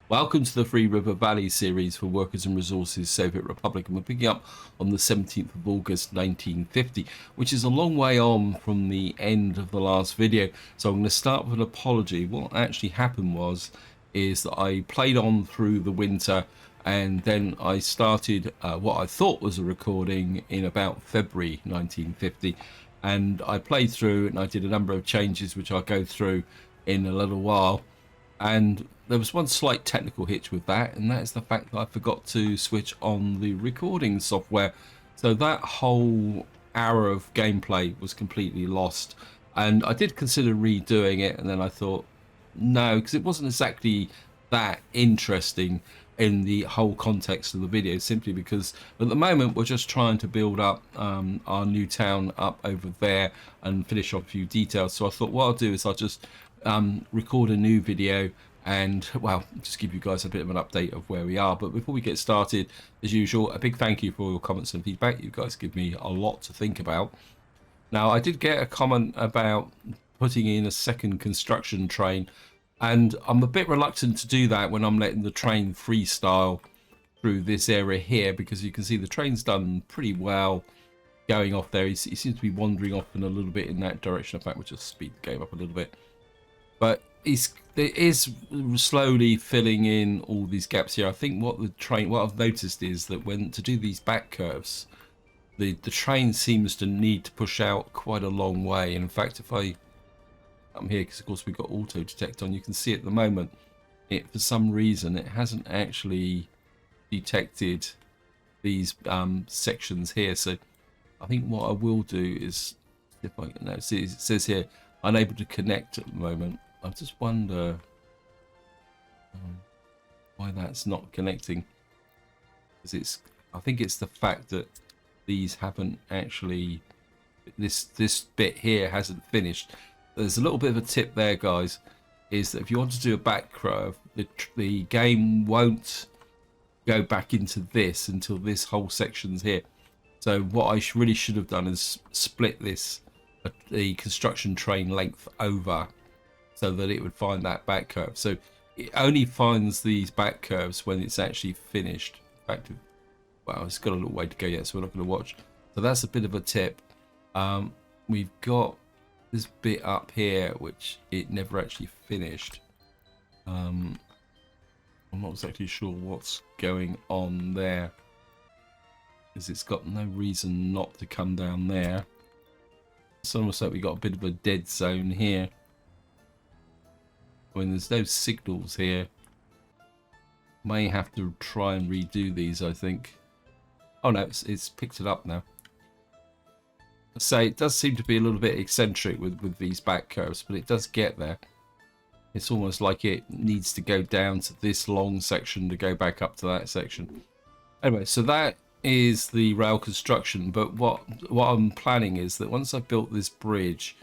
Welcome to the Free River Valley series for Workers and Resources Soviet Republic, and we're picking up on the 17th of August 1950, which is a long way on from the end of the last video. So I'm going to start with an apology. What actually happened is that I played on through the winter, and then I started what I thought was a recording in about February 1950, and I played through and I did a number of changes which I'll go through in a little while. And there was one slight technical hitch with that, and that is the fact that I forgot to switch on the recording software. So that whole hour of gameplay was completely lost. And I did consider redoing it, and then I thought, no, because it wasn't exactly that interesting in the whole context of the video, simply because at the moment we're just trying to build up our new town up over there and finish off a few details. So I thought what I'll do is I'll just record a new video and, well, just give you guys a bit of an update of where we are. But before we get started, as usual, a big thank you for all your comments and feedback. You guys give me a lot to think about. Now, I did get a comment about putting in a second construction train, and I'm a bit reluctant to do that when I'm letting the train freestyle through this area here, because you can see the train's done pretty well going off there. He seems to be wandering off in a little bit in that direction. In fact, we'll just speed the game up a little bit. But it is slowly filling in all these gaps here. I think what I've noticed is that when to do these back curves, the train seems to need to push out quite a long way. And in fact, if I'm here, because of course we've got auto detect on, you can see at the moment for some reason it hasn't actually detected these sections here. So I think what I will do is, if I can now see, it says here unable to connect at the moment. I just wonder why that's not connecting, because I think it's the fact that these haven't actually, this bit here hasn't finished. There's a little bit of a tip there, guys, is that if you want to do a back curve, the game won't go back into this until this whole section's here. So what I really should have done is split this, the construction train length over, so that it would find that back curve. So it only finds these back curves when it's actually finished. In fact, well, it's got a little way to go yet, so we're not going to watch. So that's a bit of a tip. We've got this bit up here, which it never actually finished. I'm not exactly sure what's going on there, because it's got no reason not to come down there. It's almost like we got a bit of a dead zone here. When there's no signals here, may have to try and redo these, I think. Oh no, it's picked it up now. So it does seem to be a little bit eccentric with these back curves, but it does get there. It's almost like it needs to go down to this long section to go back up to that section. Anyway, so that is the rail construction, but what I'm planning is that once I've built this bridge,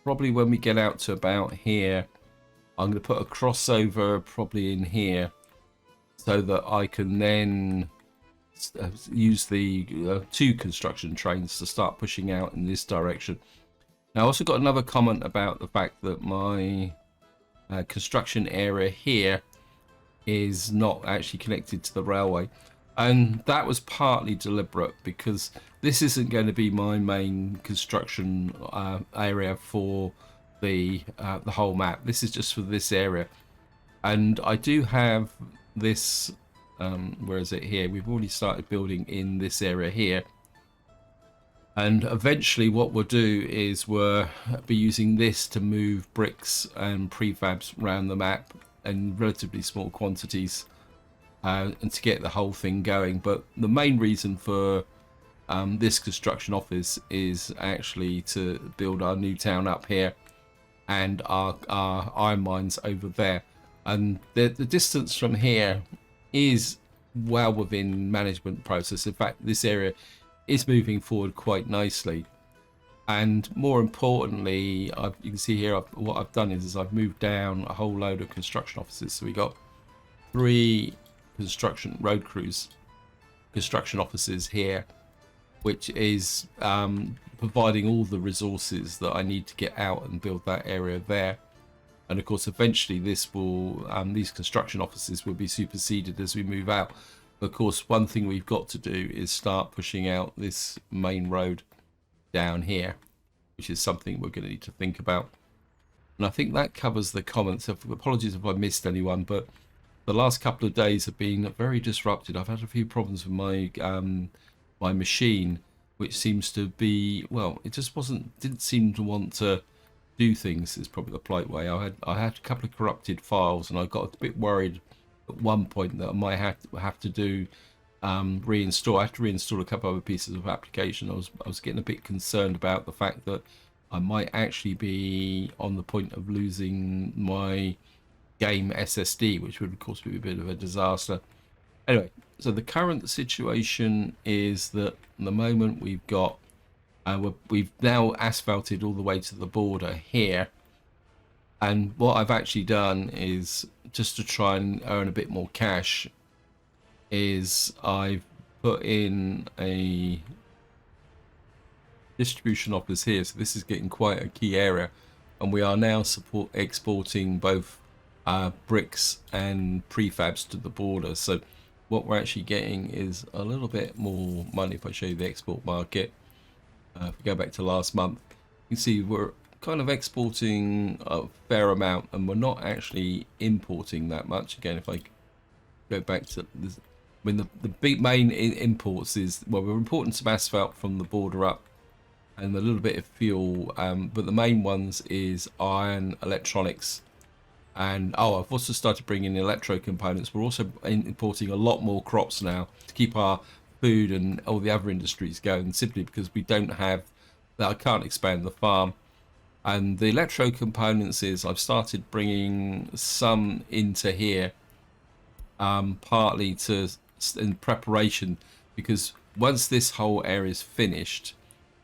probably when we get out to about here, I'm going to put a crossover probably in here, so that I can then use the two construction trains to start pushing out in this direction. Now I also got another comment about the fact that my construction area here is not actually connected to the railway, and that was partly deliberate, because this isn't going to be my main construction area for the whole map. This is just for this area, and I do have this where is it here? We've already started building in this area here, and eventually what we'll do is we'll be using this to move bricks and prefabs around the map in relatively small quantities, and to get the whole thing going. But the main reason for this construction office is actually to build our new town up here and our iron mines over there. And the distance from here is well within management process. In fact, this area is moving forward quite nicely. And more importantly, you can see here what I've done is I've moved down a whole load of construction offices. So we got 3 construction road crews construction offices here, which is providing all the resources that I need to get out and build that area there. And of course, eventually this will these construction offices will be superseded as we move out. But of course, one thing we've got to do is start pushing out this main road down here, which is something we're going to need to think about. And I think that covers the comments. Apologies if I missed anyone, but the last couple of days have been very disrupted. I've had a few problems with my my machine, which seems to be, well, it just didn't seem to want to do things, is probably the polite way. I had a couple of corrupted files, and I got a bit worried at one point that I might have to do reinstall. I have to reinstall a couple of other pieces of application. I was getting a bit concerned about the fact that I might actually be on the point of losing my game SSD, which would of course be a bit of a disaster. Anyway, so the current situation is that at the moment we've got we've now asphalted all the way to the border here, and what I've actually done is, just to try and earn a bit more cash, is I've put in a distribution office here. So this is getting quite a key area, and we are now exporting both bricks and prefabs to the border. So what we're actually getting is a little bit more money. If I show you the export market, if we go back to last month, you can see we're kind of exporting a fair amount, and we're not actually importing that much. Again, if I go back to this, I mean, the big main imports is, well, we're importing some asphalt from the border up and a little bit of fuel, but the main ones is iron, electronics, and I've also started bringing in electro components. We're also importing a lot more crops now to keep our food and all the other industries going, simply because we don't have that. I can't expand the farm. And the electro components is, I've started bringing some into here, partly in preparation, because once this whole area is finished,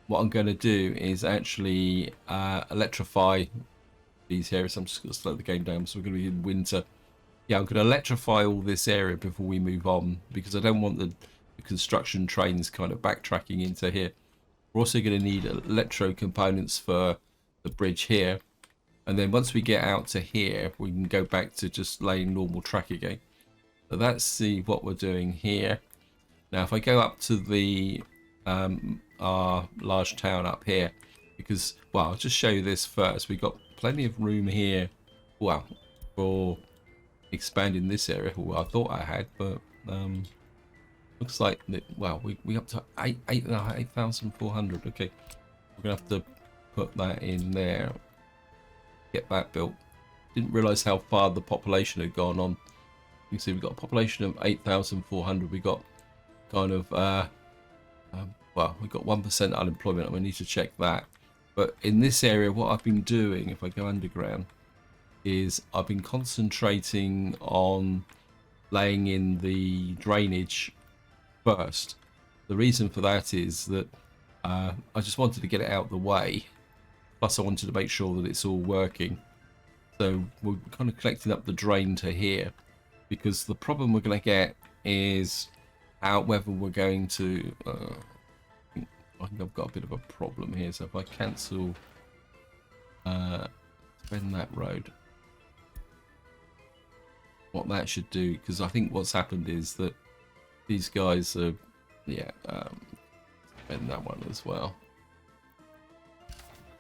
what I'm going to do is actually electrify these areas. I'm just going to slow the game down, so we're going to be in winter. Yeah, I'm going to electrify all this area before we move on, because I don't want the construction trains kind of backtracking into here. We're also going to need electro components for the bridge here, and then once we get out to here, we can go back to just laying normal track again. So that's what we're doing here. Now if I go up to the our large town up here, because, well, I'll just show you this first. We've got plenty of room here, well, for expanding this area. Well, I thought I had, but looks like that, well, we up to 8,400. Okay, we're gonna have to put that in there, get that built. Didn't realize how far the population had gone on. You can see we've got a population of 8,400. We got kind of well, we've got 1% unemployment, and we need to check that. But in this area, what I've been doing, if I go underground, is I've been concentrating on laying in the drainage first. The reason for that is that I just wanted to get it out of the way. Plus I wanted to make sure that it's all working. So we're kind of collecting up the drain to here, because the problem we're going to get is whether we're going to I think I've got a bit of a problem here. So if I cancel spend that road, what that should do, because I think what's happened is that these guys are, yeah, spend that one as well.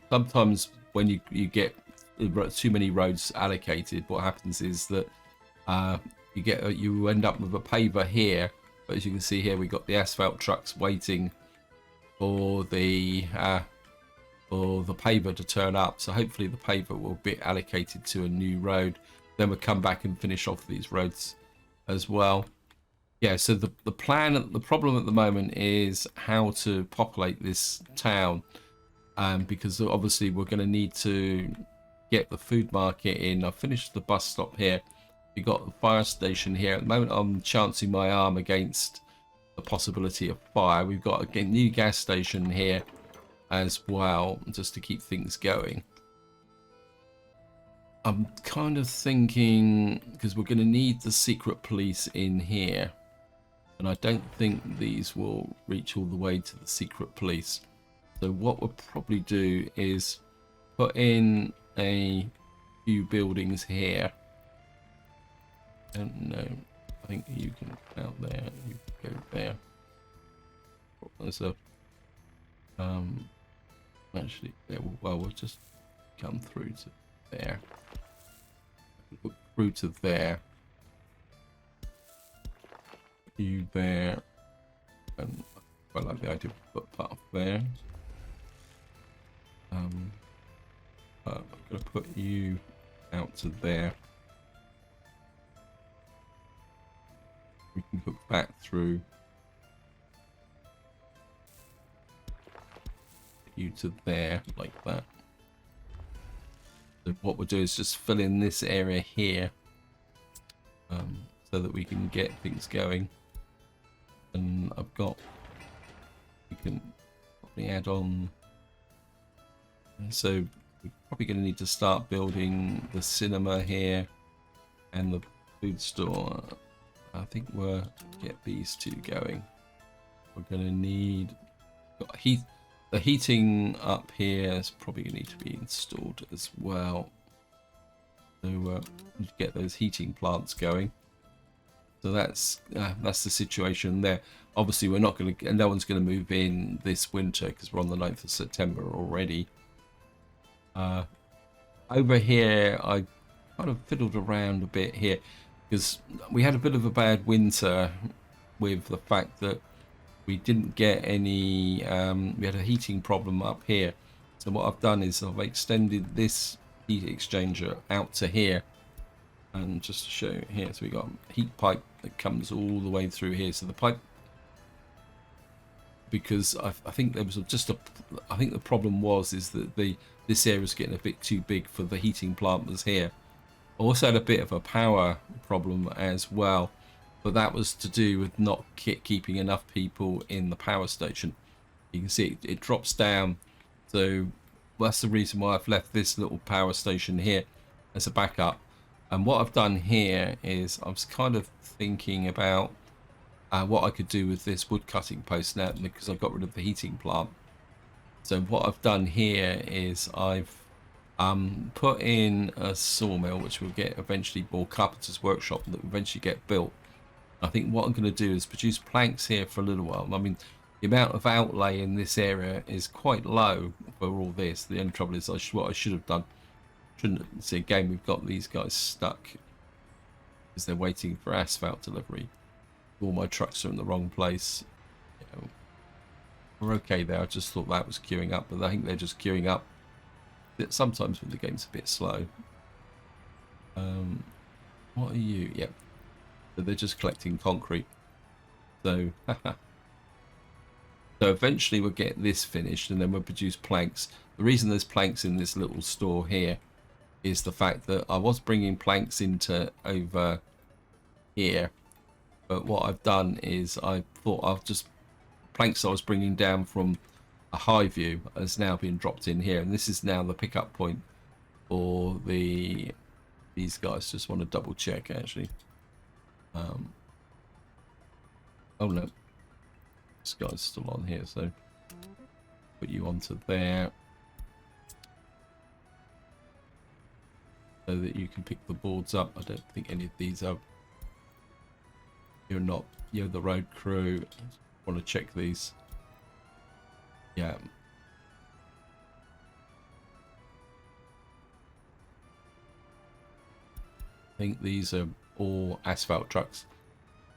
Sometimes when you get too many roads allocated, what happens is that you end up with a paver here, but as you can see here, we got the asphalt trucks waiting for the paver to turn up. So hopefully the paver will be allocated to a new road. Then we'll come back and finish off these roads as well. Yeah, so the problem at the moment is how to populate this town, because obviously we're going to need to get the food market in. I've finished the bus stop here. We've got the fire station here. At the moment I'm chancing my arm against the possibility of fire. We've got a new gas station here as well, just to keep things going. I'm kind of thinking, because we're going to need the secret police in here, and I don't think these will reach all the way to the secret police. So what we'll probably do is put in a few buildings here. And no, I think you can out there. You can go there. So, actually, yeah, well, we'll just come through to there. Look through to there. You there. And I like the idea of put path there. I'm gonna put you out to there. We can hook back through you to there like that. So what we'll do is just fill in this area here, so that we can get things going. And I've got, we can probably add on. So we're probably going to need to start building the cinema here and the food store. I think we'll get these two going. We're going to need the heating up here is probably going to need to be installed as well. So get those heating plants going. So that's the situation there. Obviously, we're not going to, no one's going to move in this winter because we're on the 9th of September already. Over here, I kind of fiddled around a bit here because we had a bit of a bad winter with the fact that we didn't get any, we had a heating problem up here. So what I've done is I've extended this heat exchanger out to here. And just to show you here, so we got a heat pipe that comes all the way through here. So the pipe, because I think there was I think the problem is that this area is getting a bit too big for the heating plant was here. Also had a bit of a power problem as well, but that was to do with not keeping enough people in the power station. You can see it drops down, so that's the reason why I've left this little power station here as a backup. And what I've done here is I was kind of thinking about what I could do with this wood cutting post now because I got rid of the heating plant. So what I've done here is I've put in a sawmill which will get eventually, or carpenter's workshop that will eventually get built. I think what I'm going to do is produce planks here for a little while. I mean, the amount of outlay in this area is quite low for all this. The only trouble is what I should have done. Shouldn't see again, we've got these guys stuck because they're waiting for asphalt delivery. All my trucks are in the wrong place. You know, we're okay there. I just thought that was queuing up, but I think they're just queuing up. Sometimes when the game's a bit slow. What are you? Yep. So they're just collecting concrete. So so eventually we'll get this finished and then we'll produce planks. The reason there's planks in this little store here is the fact that I was bringing planks into over here, but what I've done is I thought I've just planks I was bringing down from a high view has now been dropped in here, and this is now the pickup point for these guys. Just want to double check actually. Oh no, this guy's still on here, so put you onto there. So that you can pick the boards up. I don't think any of these are. You're the road crew. Want to check these. Yeah. I think these are all asphalt trucks.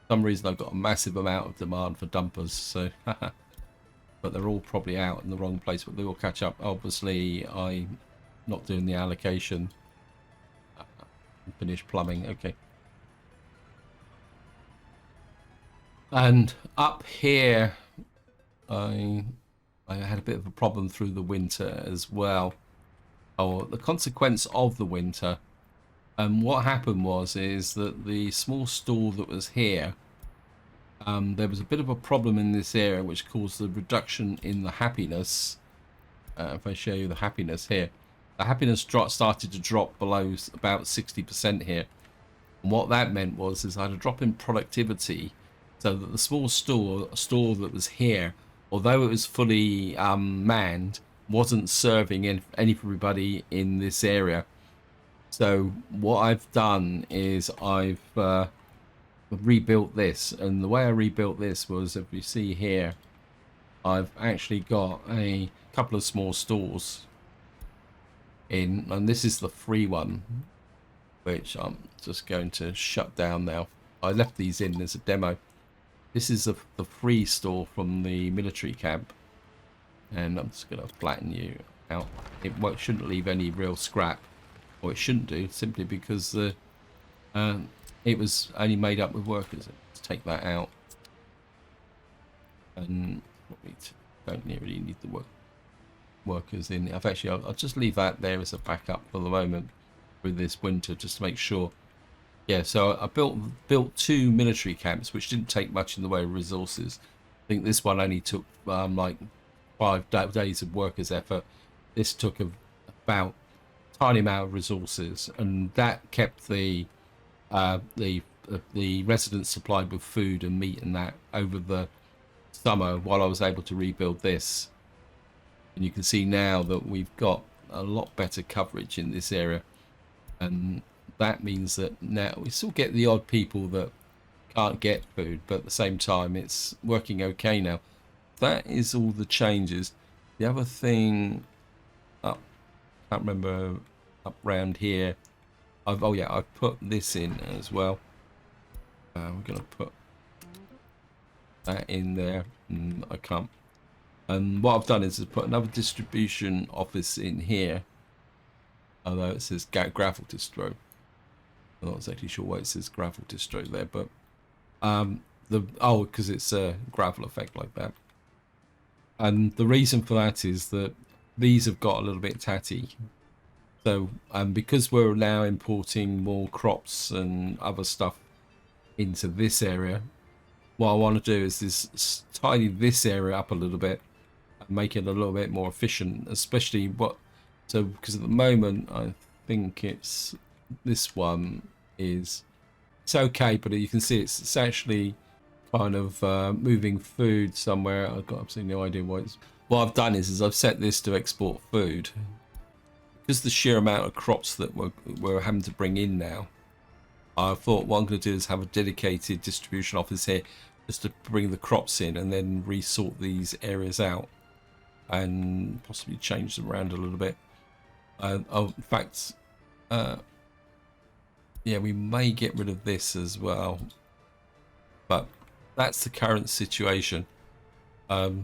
For some reason I've got a massive amount of demand for dumpers, so but they're all probably out in the wrong place, but they will catch up. Obviously I'm not doing the allocation. Finish plumbing, okay. And up here I had a bit of a problem through the winter as well. The consequence of the winter, and what happened is that the small store that was here, there was a bit of a problem in this area which caused the reduction in the happiness. If I show you the happiness here, the happiness started to drop below about 60% here. And what that meant is I had a drop in productivity, so that the small store that was here, although it was fully manned, wasn't serving everybody in this area. So what I've done is I've rebuilt this, and the way I rebuilt this was, if you see here, I've actually got a couple of small stores in, and this is the free one, which I'm just going to shut down now. I left these in as a demo. This is the free store from the military camp, and I'm just going to flatten you out. It shouldn't leave any real scrap, or it shouldn't do, simply because it was only made up with workers. Let's take that out, and we don't really need the workers in. I'll just leave that there as a backup for the moment for this winter, just to make sure. Yeah, so I built 2 military camps, which didn't take much in the way of resources. I think this one only took like 5 days of workers' effort. This took about a tiny amount of resources, and that kept the residents supplied with food and meat and that over the summer while I was able to rebuild this. And you can see now that we've got a lot better coverage in this area, and that means that now we still get the odd people that can't get food, but at the same time it's working okay now. That is all the changes. The other thing, can't remember, up round here, I've put this in as well. We're gonna put that in there. I can't. And what I've done is put another distribution office in here, although it says gravel distro. I'm not exactly sure why it says gravel distro there, but because it's a gravel effect like that. And the reason for that is that these have got a little bit tatty. So because we're now importing more crops and other stuff into this area, what I want to do is tidy this area up a little bit and make it a little bit more efficient, especially because at the moment I think it's this one it's okay, but you can see it's actually kind of moving food somewhere. I've got absolutely no idea why. What I've done is I've set this to export food, because the sheer amount of crops that we're having to bring in now. I thought what I'm going to do is have a dedicated distribution office here just to bring the crops in and then resort these areas out and possibly change them around a little bit. In fact, yeah, we may get rid of this as well, but that's the current situation. Let's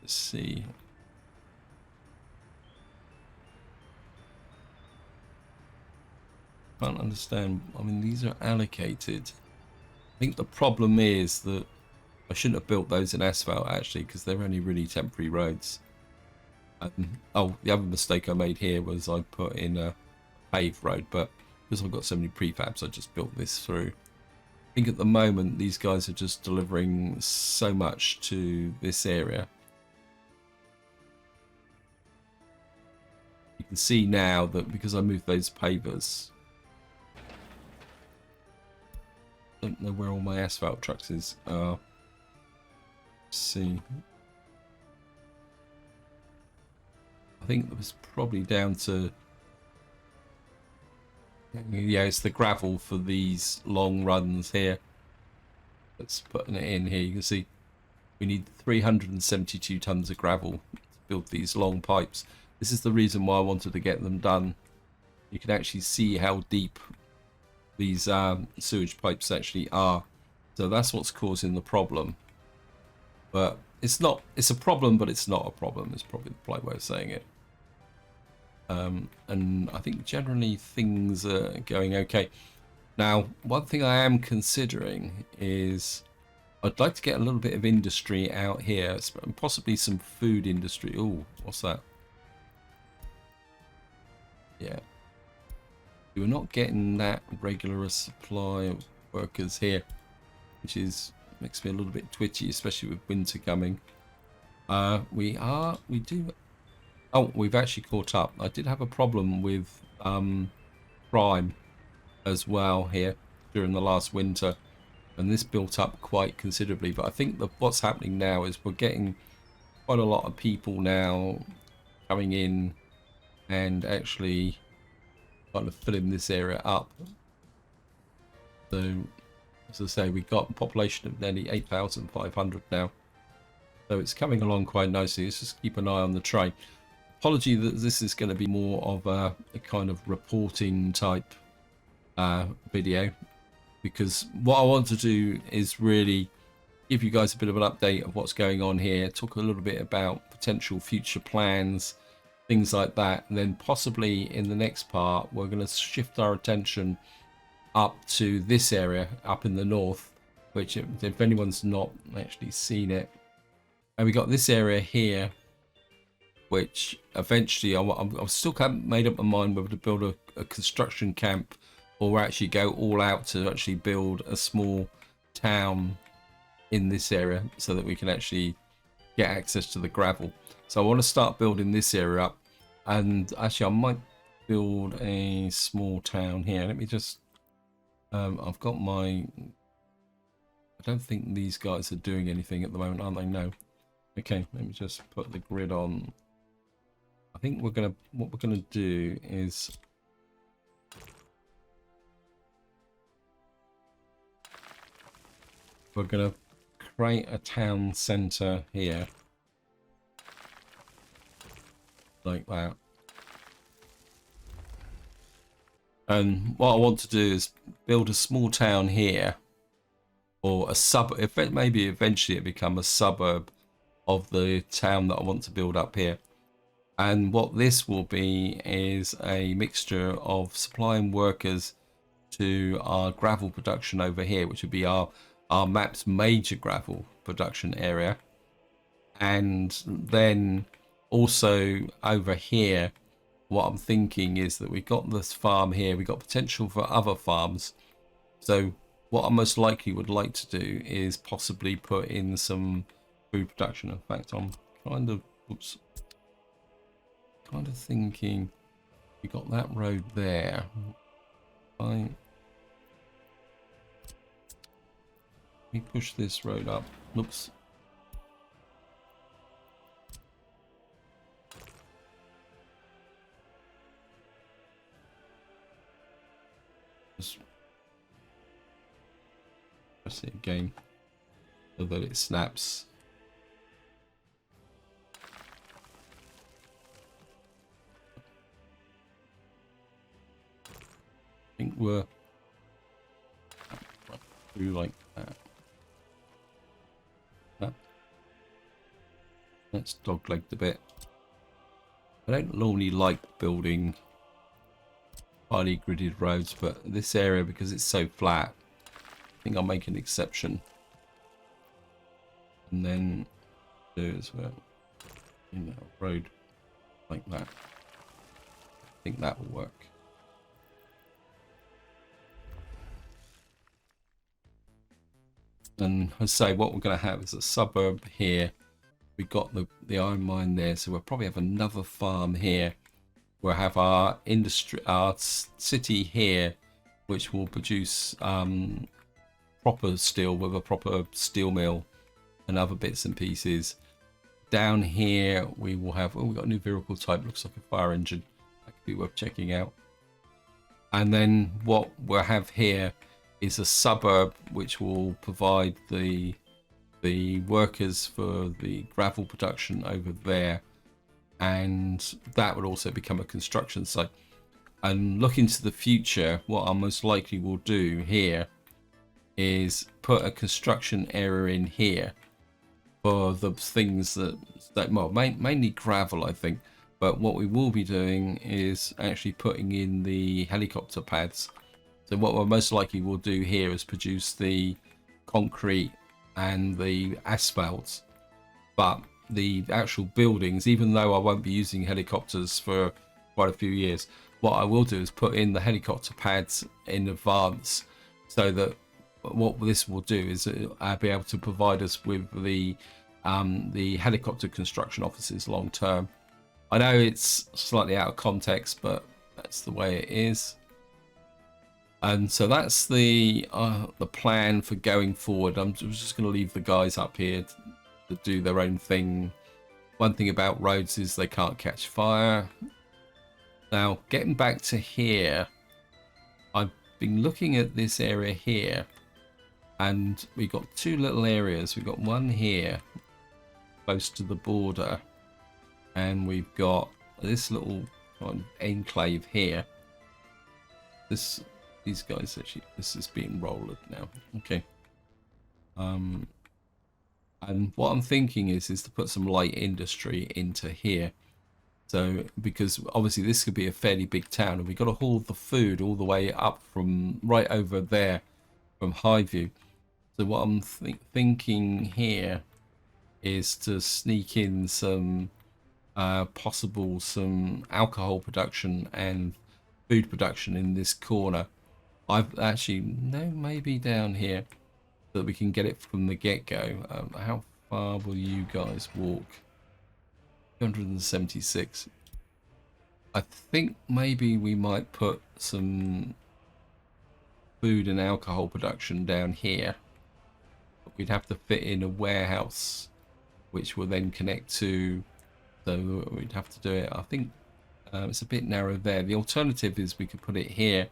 see. Can't understand. I mean, these are allocated. I think the problem is that I shouldn't have built those in asphalt, actually, because they're only really temporary roads. The other mistake I made here was I put in a paved road, but because I've got so many prefabs, I just built this through. I think at the moment these guys are just delivering so much to this area. You can see now that because I moved those pavers, I don't know where all my asphalt trucks is. Let's see. I think it was probably down to, yeah, it's the gravel for these long runs here. Let's put it in here. You can see we need 372 tons of gravel to build these long pipes. This is the reason why I wanted to get them done. You can actually see how deep these sewage pipes actually are. So that's what's causing the problem. But it's a problem, but it's not a problem. It's probably the polite way of saying it. And I think generally things are going okay. Now, one thing I am considering is I'd like to get a little bit of industry out here, possibly some food industry. Oh, what's that? Yeah. We're not getting that regular supply of workers here, which makes me a little bit twitchy, especially with winter coming. We've actually caught up. I did have a problem with crime as well here during the last winter, and this built up quite considerably. But I think that what's happening now is we're getting quite a lot of people now coming in and actually kind of filling this area up. So, as I say, we've got a population of nearly 8,500 now. So it's coming along quite nicely. Let's just keep an eye on the trade. Apology that this is going to be more of a kind of reporting type video, because what I want to do is really give you guys a bit of an update of what's going on here, talk a little bit about potential future plans, things like that, and then possibly in the next part we're going to shift our attention up to this area up in the north, which if anyone's not actually seen it, and we got this area here, which eventually I'm still haven't made up my mind whether to build a construction camp or actually go all out to actually build a small town in this area so that we can actually get access to the gravel. So I want to start building this area up, and actually I might build a small town here. Let me just I've got my, I don't think these guys are doing anything at the moment, aren't they? No. Okay, let me just put the grid on. I think what we're gonna do is we're gonna create a town center here, like that. And what I want to do is build a small town here, or a suburb. Maybe eventually it become a suburb of the town that I want to build up here. And what this will be is a mixture of supplying workers to our gravel production over here, which would be our map's major gravel production area. And then also over here, what I'm thinking is that we've got this farm here, we've got potential for other farms. So what I most likely would like to do is possibly put in some food production. In fact, I'm kind of thinking we got that road there. Let me push this road up. Oops. Just press it again so that it snaps. I think we're through like that. That's dog-legged a bit. I don't normally like building highly gridded roads, but this area, because it's so flat, I think I'll make an exception. And then do as well, a road like that. I think that will work. And I say what we're going to have is a suburb here. We've got the iron mine there, so we'll probably have another farm here. We'll have our industry, our city here, which will produce proper steel with a proper steel mill and other bits and pieces. Down here we will have, oh, we've got a new vehicle type, looks like a fire engine. That could be worth checking out. And then what we'll have here is a suburb which will provide the workers for the gravel production over there, and that would also become a construction site. And looking to the future, what I most likely will do here is put a construction area in here for the things that well, mainly gravel, I think. But what we will be doing is actually putting in the helicopter pads. So what we're most likely will do here is produce the concrete and the asphalt, but the actual buildings, even though I won't be using helicopters for quite a few years, what I will do is put in the helicopter pads in advance, so that what this will do is I'll be able to provide us with the helicopter construction offices long term. I know it's slightly out of context, but that's the way it is. And so that's the plan for going forward. I'm just going to leave the guys up here to do their own thing. One thing about roads is they can't catch fire. Now, getting back to here, I've been looking at this area here, and we got two little areas. We've got one here, close to the border, and we've got this little enclave here. These guys actually, this is being rolled now. Okay. And what I'm thinking is to put some light industry into here. So, because obviously this could be a fairly big town, and we've got to haul the food all the way up from right over there from Highview. So what I'm thinking here is to sneak in some some alcohol production and food production in this corner. I've actually, no, maybe down here, so that we can get it from the get-go. How far will you guys walk? 276. I think maybe we might put some food and alcohol production down here. But we'd have to fit in a warehouse, which will then connect to, so we'd have to do it. I think it's a bit narrow there. The alternative is we could put it here.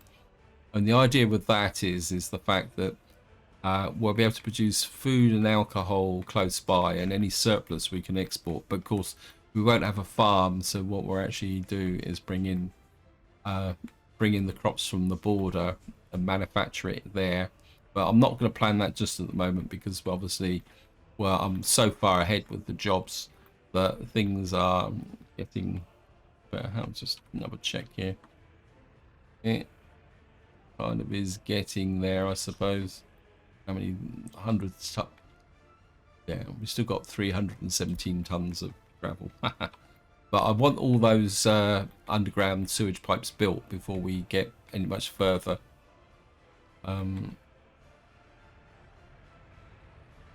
And the idea with that is the fact that we'll be able to produce food and alcohol close by, and any surplus we can export. But of course, we won't have a farm, so what we'll actually do is bring in the crops from the border and manufacture it there. But I'm not going to plan that just at the moment, because obviously, well, I'm so far ahead with the jobs that things are getting better. I'll just another check here. It kind of is getting there, I suppose. How many hundreds? Yeah, we've still got 317 tons of gravel. But I want all those underground sewage pipes built before we get any much further.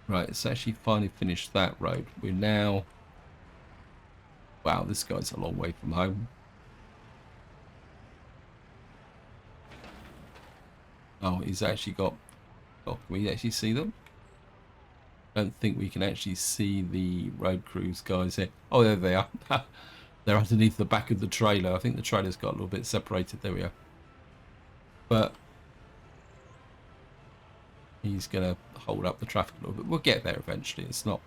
Right, it's actually finally finished that road. We're now... Wow, this guy's a long way from home. Oh, he's actually got... Oh, can we actually see them? Don't think we can actually see the road crews guys here. Oh, there they are. They're underneath the back of the trailer. I think the trailer's got a little bit separated. There we are. But he's going to hold up the traffic a little bit. We'll get there eventually. It's not...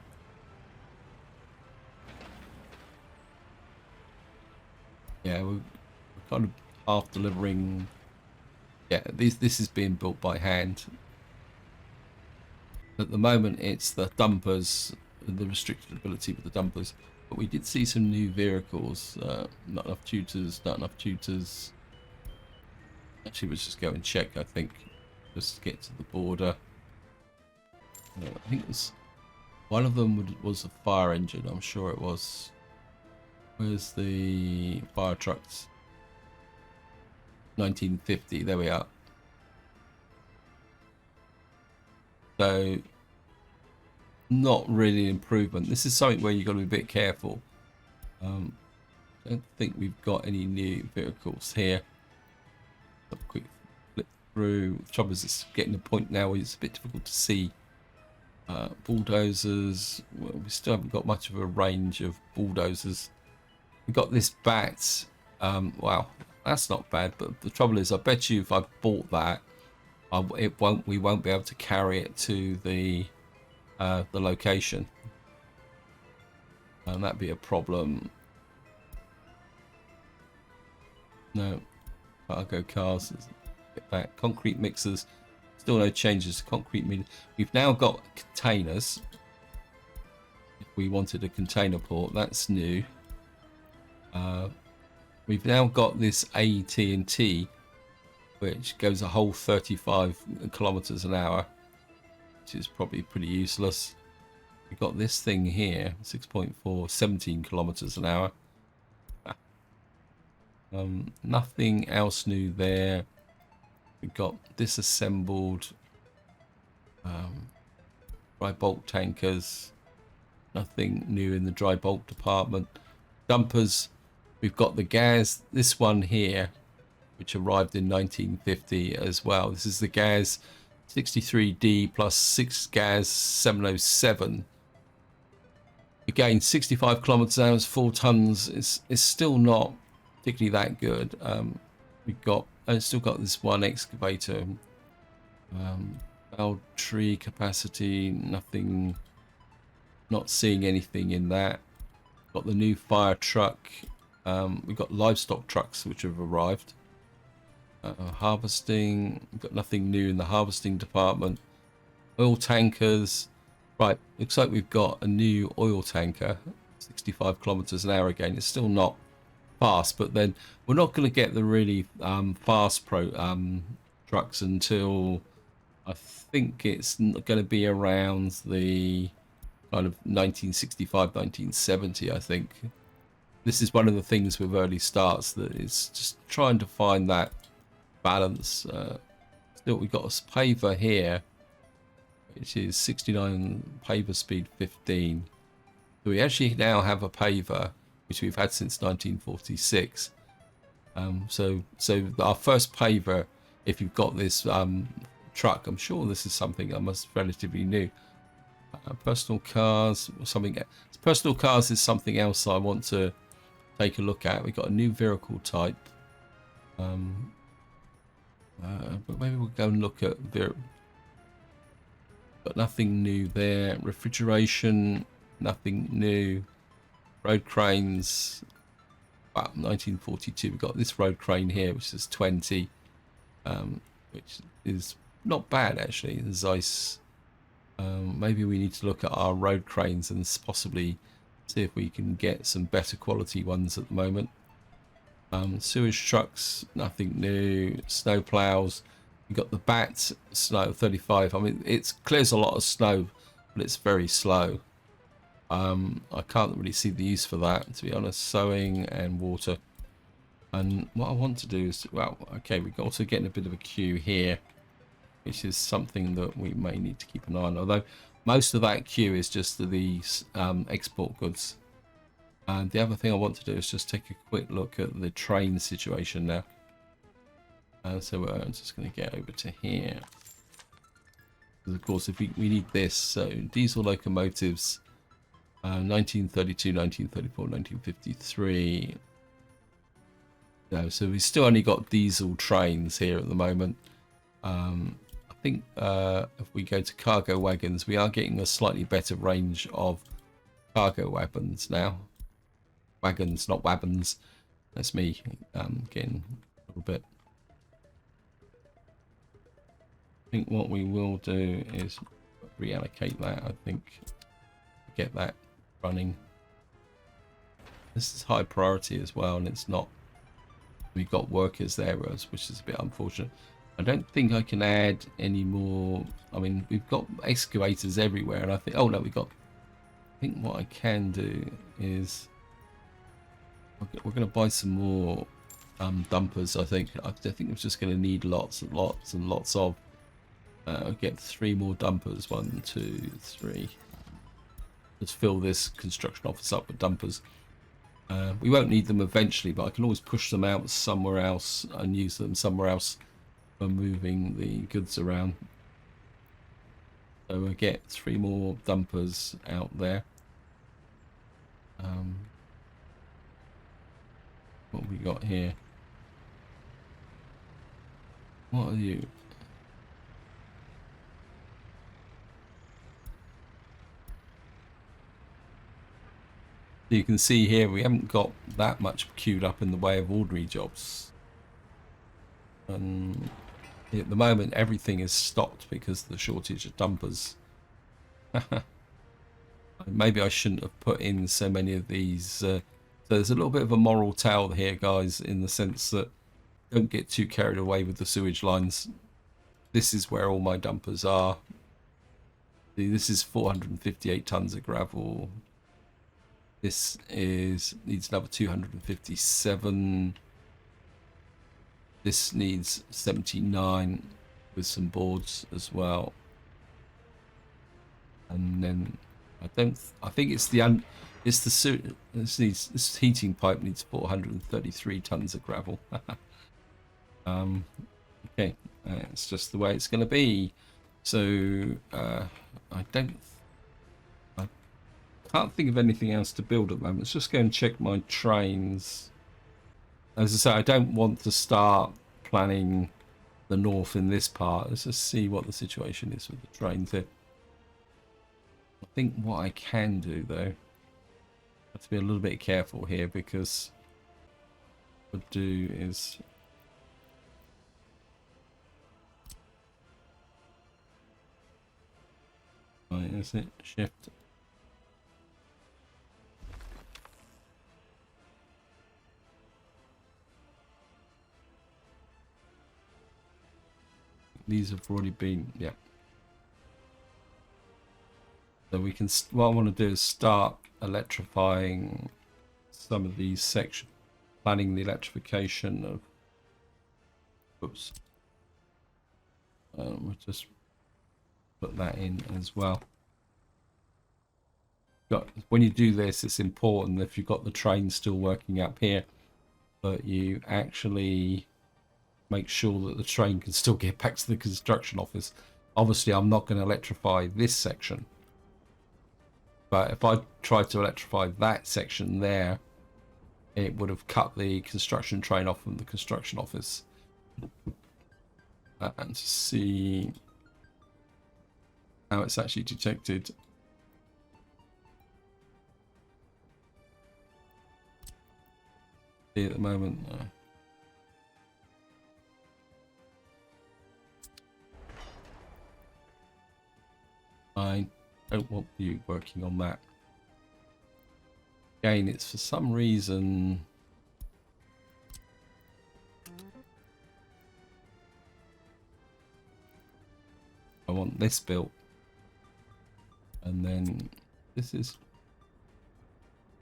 Yeah, we're kind of half delivering... Yeah, this is being built by hand. At the moment, it's the dumpers, the restricted ability with the dumpers. But we did see some new vehicles. Not enough tutors, not enough tutors. Actually, let's just go and check, I think. Just to get to the border. I think it was... One of them was a fire engine, I'm sure it was. Where's the fire trucks? 1950, there we are. So, not really an improvement. This is something where you've got to be a bit careful. I don't think we've got any new vehicles here. A quick flip through. The trouble is, it's getting to the point now where it's a bit difficult to see. Bulldozers. Well, we still haven't got much of a range of bulldozers. We've got this bat. Wow, that's not bad. But the trouble is, I bet you if I bought that, we won't be able to carry it to the location, and that'd be a problem. No, cargo cars. Get back. Concrete mixers. Still no changes to concrete. We've now got containers. If we wanted a container port, that's new. We've now got this AT&T, which goes a whole 35 kilometers an hour, which is probably pretty useless. We've got this thing here, 6.4, 17 kilometers an hour. Nothing else new there. We've got disassembled dry bulk tankers. Nothing new in the dry bulk department. Dumpers. We've got the gas. This one here, which arrived in 1950 as well. This is the gas 63D plus 6 gas 707. Again, 65 kilometers an hour, 4 tons. It's still not particularly that good. We've got, I've still got this one excavator. Bell tree capacity, nothing, not seeing anything in that. Got the new fire truck. We've got livestock trucks which have arrived. Harvesting, we've got nothing new in the harvesting department. Oil tankers, right, looks like we've got a new oil tanker, 65 kilometers an hour again. It's still not fast, but then we're not going to get the really fast trucks until I think it's going to be around the kind of 1965, 1970, I think. This is one of the things with early starts, that it's just trying to find that balance. Still, we've got a paver here, which is 69 paver speed 15. So we actually now have a paver, which we've had since 1946. So our first paver, if you've got this truck, I'm sure this is something that must relatively new. Personal cars, something. Personal cars is something else I want to take a look at. We've got a new vehicle type. But maybe we'll go and look at got nothing new there. Refrigeration, nothing new. Road cranes, 1942. We've got this road crane here, which is 20, which is not bad actually. Zeiss. Maybe we need to look at our road cranes and possibly see if we can get some better quality ones at the moment. Sewage trucks, nothing new. Snow plows, you got the bat snow 35. I mean, it clears a lot of snow, but it's very slow. I can't really see the use for that, to be honest. Sowing and water. And what I want to do is, well, okay, we're also getting a bit of a queue here, which is something that we may need to keep an eye on. Although most of that queue is just these export goods. And the other thing I want to do is just take a quick look at the train situation now. So I'm just going to get over to here. Because of course, if we need this, so diesel locomotives, 1932, 1934, 1953. No, so we still only got diesel trains here at the moment. I think if we go to cargo wagons, we are getting a slightly better range of cargo wagons now. Wagons, not wagons. That's me getting a little bit. I think what we will do is reallocate that, I think, get that running. This is high priority as well, and it's not. We've got workers there, which is a bit unfortunate. I don't think I can add any more. I mean, we've got excavators everywhere, and I think, oh no, we got. I think what I can do is we're going to buy some more dumpers. I think I'm just going to need lots and lots and lots of. I'll get 3 more dumpers. 1, 2, 3. Let's fill this construction office up with dumpers. We won't need them eventually, but I can always push them out somewhere else and use them somewhere else for moving the goods around. So we'll get 3 more dumpers out there. What have we got here? What are you? You can see here we haven't got that much queued up in the way of ordinary jobs. And at the moment everything is stopped because of the shortage of dumpers. Maybe I shouldn't have put in so many of these. So there's a little bit of a moral tale here, guys, in the sense that don't get too carried away with the sewage lines. This is where all my dumpers are. See, this is 458 tons of gravel. This needs another 257. This needs 79 with some boards as well. And then I think it's this heating pipe needs 433 tons of gravel. Okay, it's just the way it's going to be. So I can't think of anything else to build at the moment. Let's just go and check my trains. as I say, I don't want to start planning the north in this part. Let's just see what the situation is with the trains here. I think what I can do, though, I have to be a little bit careful here, because what I'll do is right, is it shift? These have already been, yeah. So we can, what I want to do is start electrifying some of these sections, planning the electrification of, oops. We'll just put that in as well. When you do this, it's important if you've got the train still working up here, but you actually make sure that the train can still get back to the construction office. Obviously, I'm not going to electrify this section, but if I tried to electrify that section there, it would have cut the construction train off from the construction office. And to see how it's actually detected. At the moment, I don't want you working on that. Again, it's for some reason I want this built, and then this is,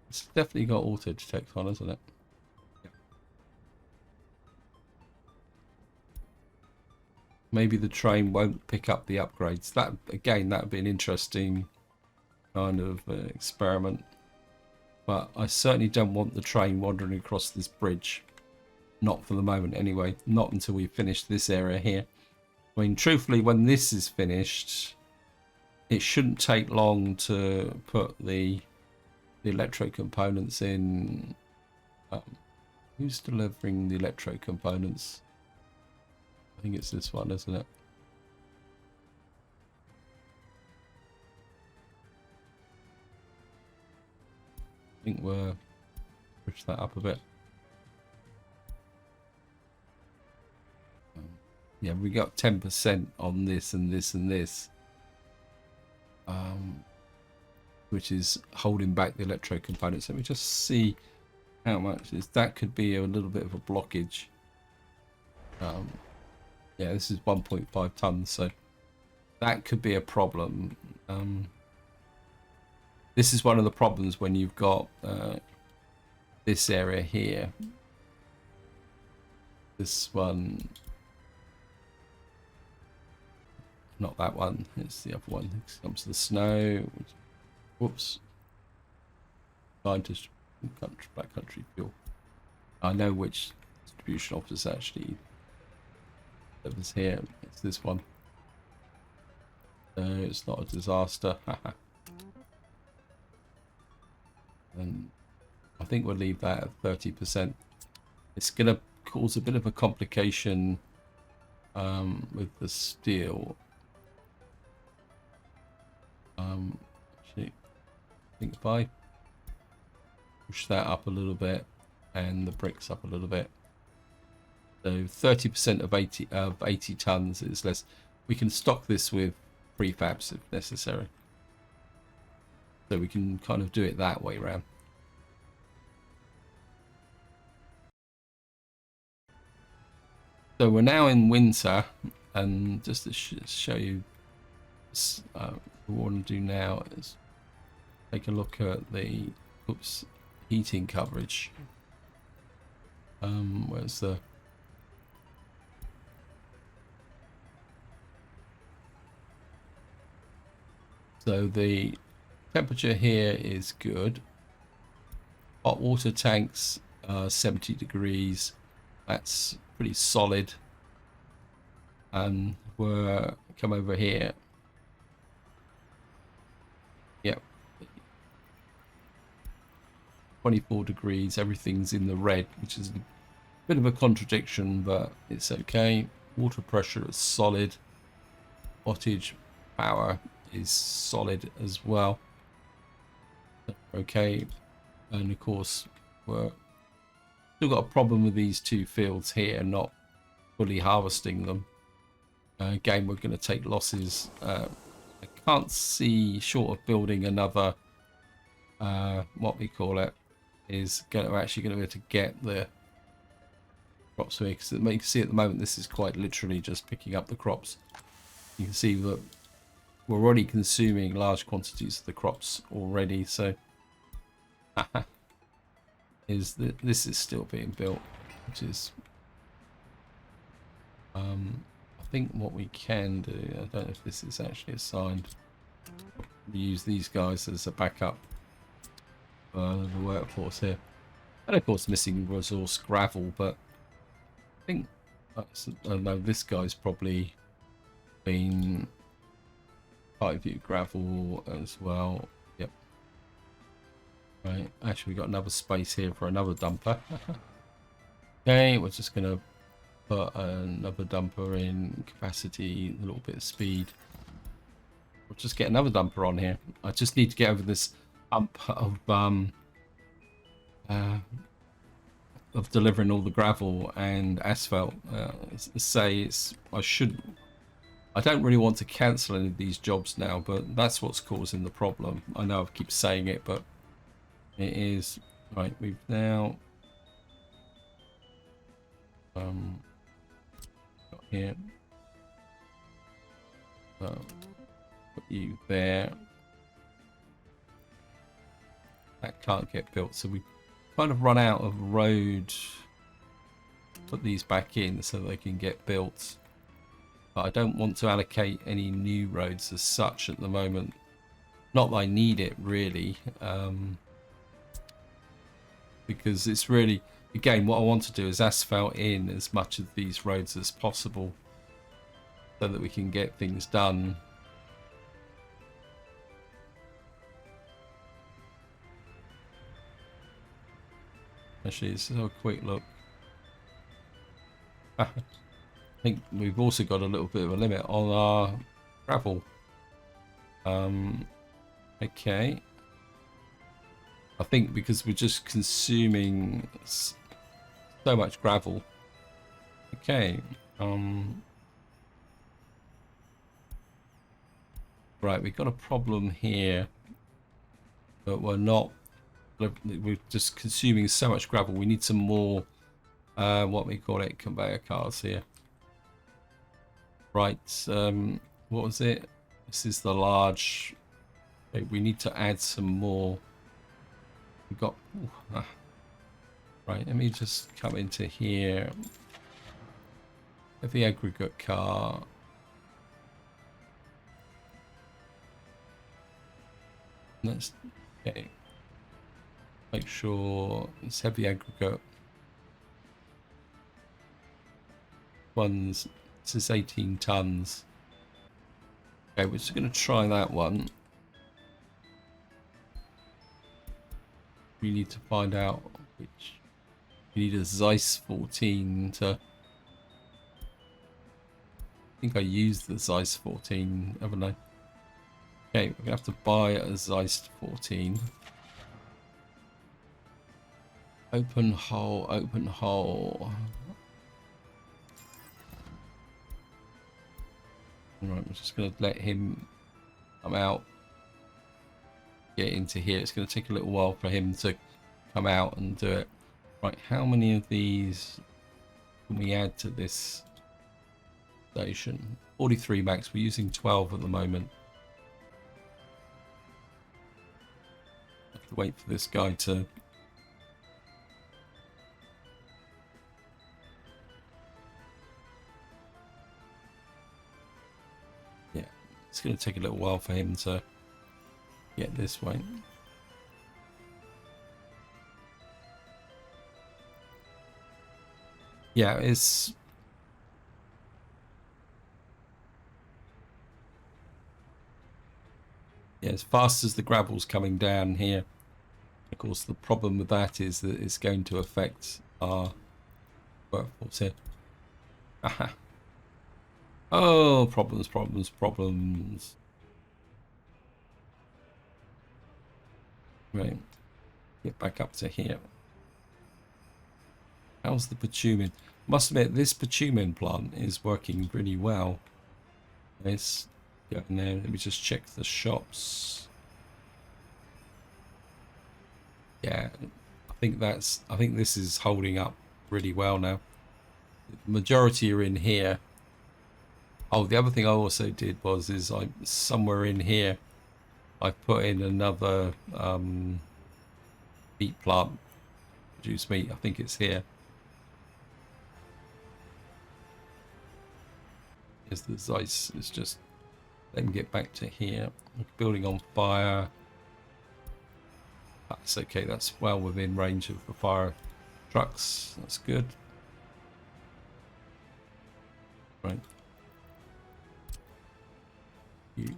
it's definitely got auto detect on, isn't it? Maybe the train won't pick up the upgrades. That, again, that would be an interesting kind of experiment. But I certainly don't want the train wandering across this bridge. Not for the moment, anyway. Not until we finish this area here. I mean, truthfully, when this is finished, it shouldn't take long to put the electro components in. Who's delivering the electro components? I think it's this one, isn't it? I think we'll push that up a bit. Yeah, we got 10% on this and this and this, which is holding back the electro components. Let me just see how much is that. Could be a little bit of a blockage. Yeah, this is 1.5 tons, so that could be a problem. This is one of the problems when you've got this area here. This one, not that one, it's the other one. It comes to the snow. Whoops. Scientist, backcountry fuel. I know which distribution office actually was here. It's this one. So it's not a disaster. And I think we'll leave that at 30%. It's going to cause a bit of a complication with the steel. Actually, I think if I push that up a little bit and the bricks up a little bit, so 30% of 80 tons is less. We can stock this with prefabs if necessary. So we can kind of do it that way around. So we're now in winter, and just to show you, what we want to do now is take a look at the heating coverage. Where's the so the temperature here is good. Hot water tanks 70 degrees. That's pretty solid. And we'll come over here. Yep. 24 degrees. Everything's in the red, which is Bit of a contradiction, but it's okay. Water pressure is solid. Wattage power is solid as well. Okay, and of course we're still got a problem with these two fields here, not fully harvesting them. Again, we're going to take losses. I can't see, short of building another, what we call it, is actually going to be able to get the crops here, because you can see at the moment this is quite literally just picking up the crops. You can see that we're already consuming large quantities of the crops already, so this is still being built, which is I think what we can do, I don't know if this is actually assigned, we use these guys as a backup for the workforce here, and of course missing resource gravel, but I think I know this guy's probably been high view gravel as well. Yep. Right, actually we got another space here for another dumper. Okay, we're just gonna put another dumper in capacity, a little bit of speed. We'll just get another dumper on here. I just need to get over this hump of delivering all the gravel and asphalt. I don't really want to cancel any of these jobs now, but that's what's causing the problem. I know I keep saying it, but it is. Right, we've now got here. Put you there. That can't get built, so we kind of run out of road. Put these back in so they can get built. But I don't want to allocate any new roads as such at the moment. Not that I need it really, because it's really, again, what I want to do is asphalt in as much of these roads as possible so that we can get things done. Actually, let's have a quick look. I think we've also got a little bit of a limit on our gravel. Okay. I think because we're just consuming so much gravel. Okay. Right, we've got a problem here, but we're just consuming so much gravel. We need some more, what we call it, conveyor cars here. Right, what was it? This is the large. Okay, we need to add some more. We've got, right, let me just come into here. Have the aggregate car. Let's, okay. Make sure it's heavy aggregate. This is 18 tons. Okay, we're just going to try that one. We need to find out which. We need a Zeiss 14 to. I think I used the Zeiss 14, haven't I? Okay, we're gonna have to buy a Zeiss 14. Open hole, open hole. Alright, we're just gonna let him come out. Get into here. It's gonna take a little while for him to come out and do it. Right, how many of these can we add to this station? 43 max, we're using 12 at the moment. Have to wait for this guy to. Yeah, it's going to take a little while for him to get this way. Yeah, it's. Yeah, as fast as the gravel's coming down here. Of course, the problem with that is that it's going to affect our workforce here. Aha. Oh, problems, problems, problems. Right. Get back up to here. How's the bitumen? Must admit, this bitumen plant is working pretty well. Let's go in there. Let me just check the shops. Yeah, I think this is holding up really well now. The majority are in here. Oh, the other thing I also did was somewhere in here I put in another meat plant, produce meat. I think it's here. Is the Zeiss is just let me get back to here. Building on fire. That's okay. That's well within range of the fire trucks. That's good. Right. You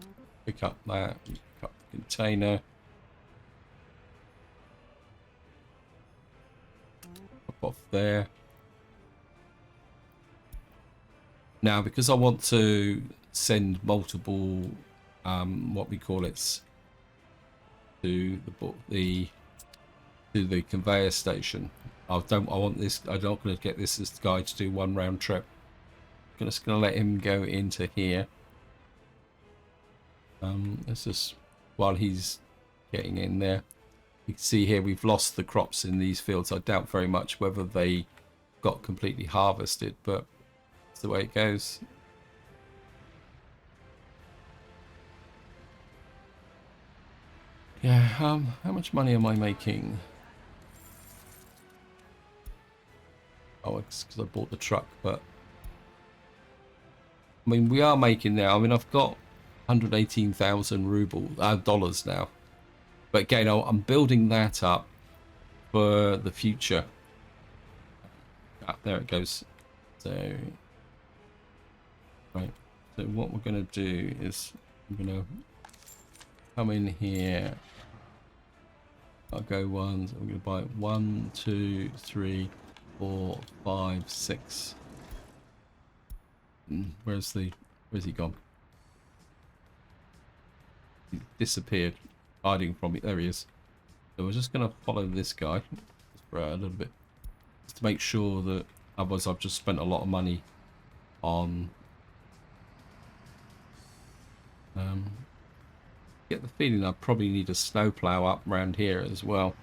pick up that. You pick up the container. Pop off there. Now, because I want to send multiple, what we call it, to the conveyor station. I'm not going to get this guy to do one round trip. I'm just going to let him go into here. Let's just, while he's getting in there, you can see here we've lost the crops in these fields. I doubt very much whether they got completely harvested, but it's the way it goes. Yeah, how much money am I making? Oh, it's because I bought the truck, but I mean, we are making now. I mean, I've got 118,000 dollars now. But again, I'm building that up for the future. There it goes. So, right. So what we're going to do is I'm going to come in here. I'll go ones. I'm going to buy 1, 2, 3, 4, 5, 6. Where's he gone? He disappeared, hiding from me. There he is. So we're just going to follow this guy just for a little bit, just to make sure that otherwise I've just spent a lot of money on. Get the feeling I probably need a snowplow up around here as well.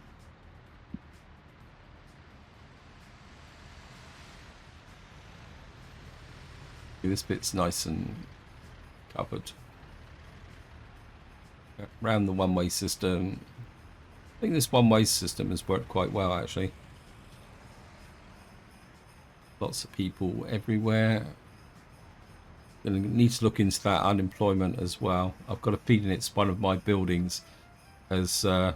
This bit's nice and covered. Around the one-way system. I think this one-way system has worked quite well, actually. Lots of people everywhere. Gonna need to look into that unemployment as well. I've got a feeling it's one of my buildings as how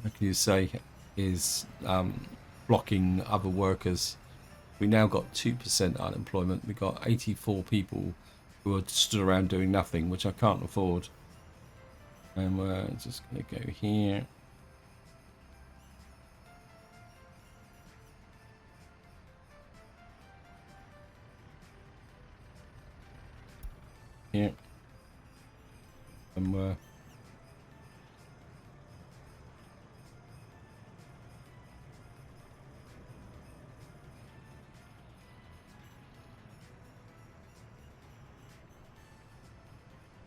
can you say is blocking other workers. We now got 2% unemployment. We got 84 people who are stood around doing nothing, which I can't afford. And we're just gonna go here. Here. And we're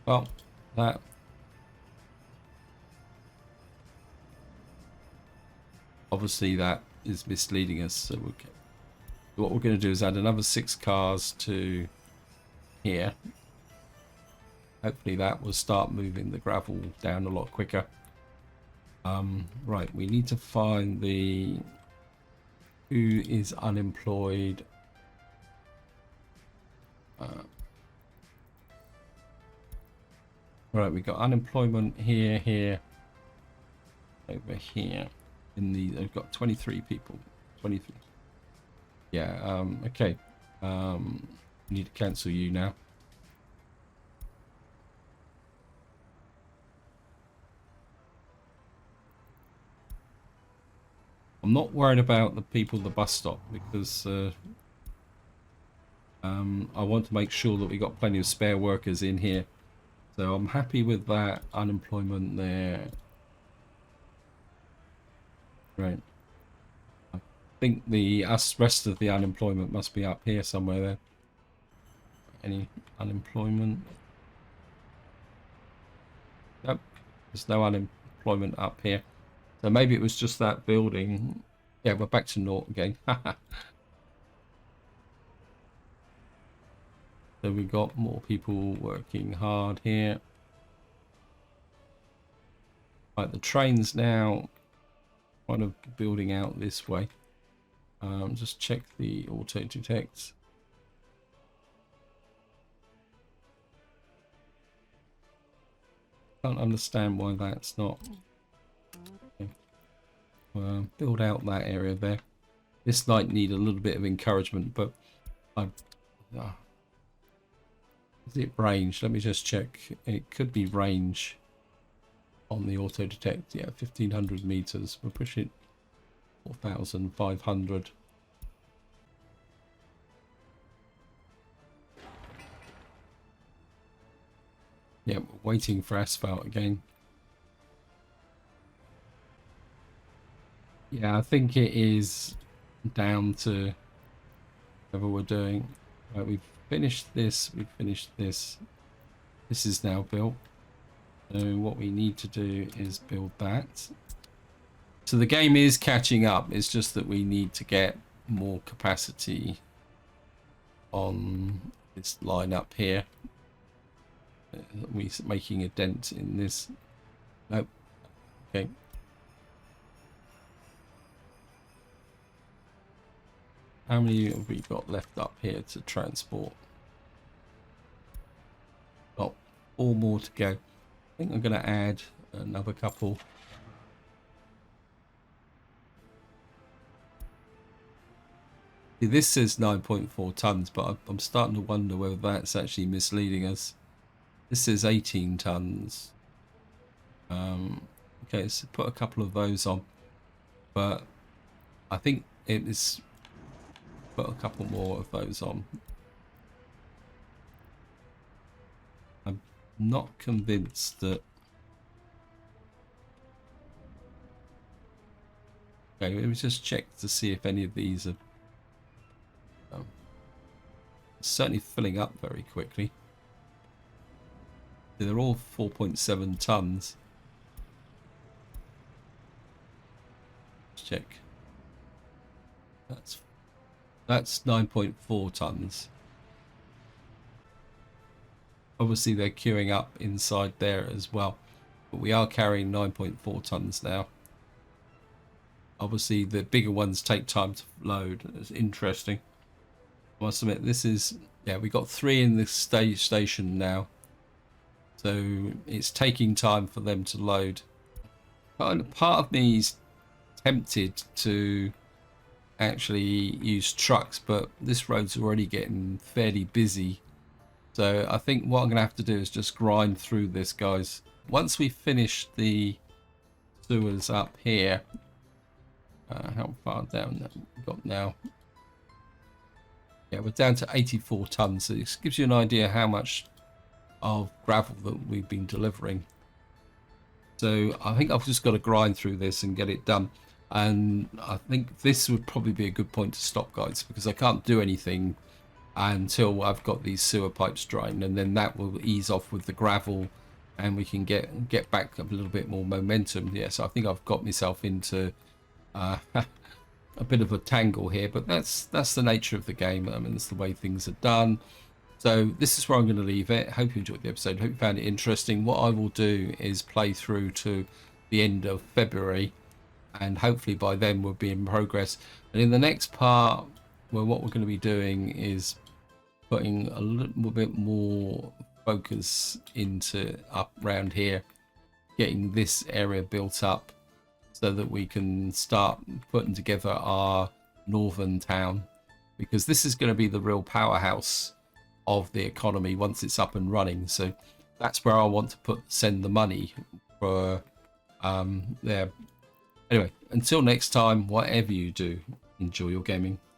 well, that obviously that is misleading us. So what we're going to do is add another 6 cars to here. Hopefully that will start moving the gravel down a lot quicker. Right, we need to find who is unemployed. Right, we got unemployment here, over here. They've got 23 people. 23. Yeah. Okay. Need to cancel you now. I'm not worried about the people at the bus stop because I want to make sure that we got plenty of spare workers in here. So I'm happy with that unemployment there. Right. I think the rest of the unemployment must be up here somewhere there. Any unemployment? Nope. There's no unemployment up here. So maybe it was just that building. Yeah, we're back to naught again. So we got more people working hard here. Right, the train's now kind of building out this way. Just check the auto detect. Can't understand why that's not. Okay. Build out that area there. This might need a little bit of encouragement, but is it range? Let me just check. It could be range on the auto detect. Yeah, 1500 meters. We're pushing 4500. Yeah, we're waiting for asphalt again. Yeah, I think it is down to whatever we're doing. Right, we've finished this. We've finished this. This is now built. So what we need to do is build that. So the game is catching up. It's just that we need to get more capacity on this line up here. We're making a dent in this. Nope. Okay. How many have we got left up here to transport? Got 4 more to go. I think I'm going to add another couple. See, this says 9.4 tons, but I'm starting to wonder whether that's actually misleading us. This says 18 tons. Okay, so put a couple of those on, but I think it is. Put a couple more of those on. I'm not convinced that. Okay, let me just check to see if any of these are certainly filling up very quickly. They're all 4.7 tons. Let's check. That's 9.4 tons. Obviously they're queuing up inside there as well, but we are carrying 9.4 tons now. Obviously the bigger ones take time to load. It's interesting. I must admit, this is, yeah, we got 3 in the station now, so it's taking time for them to load. Part of me is tempted to actually use trucks, but this road's already getting fairly busy, so I think what I'm gonna have to do is just grind through this, guys. Once we finish the sewers up here, how far down have we got now? Yeah, we're down to 84 tons, so this gives you an idea how much of gravel that we've been delivering. So I think I've just got to grind through this and get it done. And I think this would probably be a good point to stop, guys, because I can't do anything until I've got these sewer pipes drying, and then that will ease off with the gravel and we can get back a little bit more momentum. Yes, yeah, so I think I've got myself into a bit of a tangle here, but that's the nature of the game. I mean, it's the way things are done. So this is where I'm going to leave it. Hope you enjoyed the episode. Hope you found it interesting. What I will do is play through to the end of February, and hopefully by then we'll be in progress. And in the next part, well, what we're going to be doing is putting a little bit more focus into up around here, getting this area built up so that we can start putting together our northern town, because this is going to be the real powerhouse of the economy once it's up and running. So that's where I want to send the money for there. Anyway, until next time, whatever you do, enjoy your gaming.